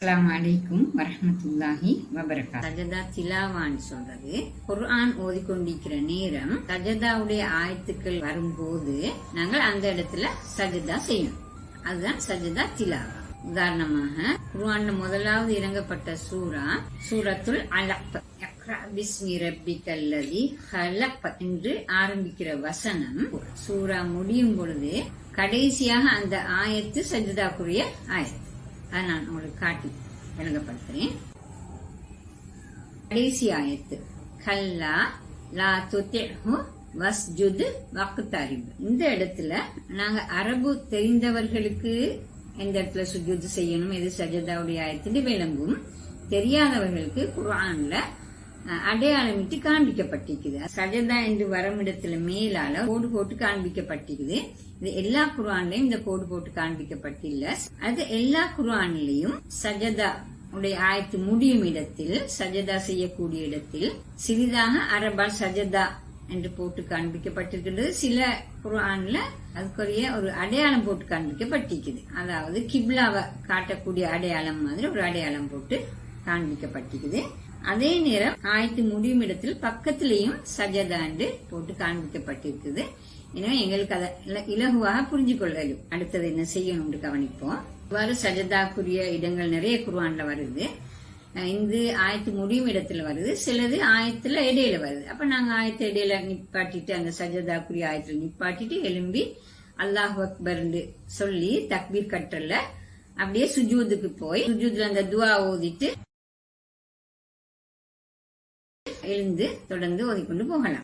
அஸ்ஸலாமு அலைக்கும் வரஹ்மத்துல்லாஹி வபரகாத்துஹு. சஜதா திலாவான்னு சொல்றது குர்ஆன் ஓதிக்கொண்டிருக்கிற நேரம் சஜதாவுடைய ஆயத்துக்கள் வரும்போது நாங்கள் அந்த இடத்துல சஜதா செய்யணும். அதுதான் சஜதா திலாவா. உதாரணமாக குர்ஆன்ல முதலாவது இறங்கப்பட்ட சூரத்துல் அலக் பிஸ்மி ரப்பிக்கல்லதி ஹலக் என்று ஆரம்பிக்கிற வசனம் சூரா முடியும் பொழுது கடைசியாக அந்த ஆயத்து சஜதாக்குரிய ஆயத்து. அதை நான் உங்களுக்கு காட்டி விளங்கப்படுத்துறேன். கடைசி ஆயத்து கல்லா லா துதிஹு வஸ்ஜுத் வக்தரிப். இந்த இடத்துல நாங்க அரபு தெரிந்தவர்களுக்கு எந்த இடத்துல சுஜூத் செய்யணும், எது சஜதாவுடைய ஆயத்துன்னு விளங்கும். தெரியாதவர்களுக்கு குர்ஆன்ல அடையாளமிட்டு காண்பிக்கப்பட்டிருக்குது. சஜதா என்று வரும் இடத்துல மேலால கோடு போட்டு காண்பிக்கப்பட்டிருக்குது. இது எல்லா குர்ஆன்லயும் இந்த கோடு போட்டு காண்பிக்கப்பட்டில்ல. அது எல்லா குர்ஆன்லயும் சஜதா உடைய ஆயத்து முடியும் இடத்தில் சஜதா செய்யக்கூடிய இடத்தில் சிறிதாக அரபால் சஜதா என்று போட்டு காண்பிக்கப்பட்டிருக்கிறது. சில குர்ஆன்ல அதுக்குரிய ஒரு அடையாளம் போட்டு காண்பிக்கப்பட்டிருக்குது. அதாவது கிப்லாவை காட்டக்கூடிய அடையாளம் மாதிரி ஒரு அடையாளம் போட்டு காண்பிக்கப்பட்டிருக்குது. அதே நேரம் ஆயத்து முடியும் இடத்தில் பக்கத்திலையும் சஜதா என்று போட்டு காண்பிக்கப்பட்டிருக்குது. எனவே எங்களுக்கு அதை இலகுவாக புரிஞ்சு கொள்ளலும். அடுத்தது என்ன செய்யணும்னு கவனிப்போம். இவ்வாறு சஜதாக்குரிய இடங்கள் நிறைய குர்ஆன்ல வருது. இந்த ஆயத்து முடியும் இடத்துல வருது, சிலது ஆயத்துல இடையில வருது. அப்ப நாங்க ஆயத்து இடையில நிப்பாட்டிட்டு அந்த சஜதாக்குரிய ஆயத்துல நிப்பாட்டிட்டு எழும்பி அல்லாஹ் அக்பர் சொல்லி தக்பீர் கட்டல அப்படியே சுஜூதுக்கு போய் சுஜூதுல அந்த துவா ஓதிட்டு எழுந்து தொடர்ந்து ஓதிக்கொண்டு போகலாம்.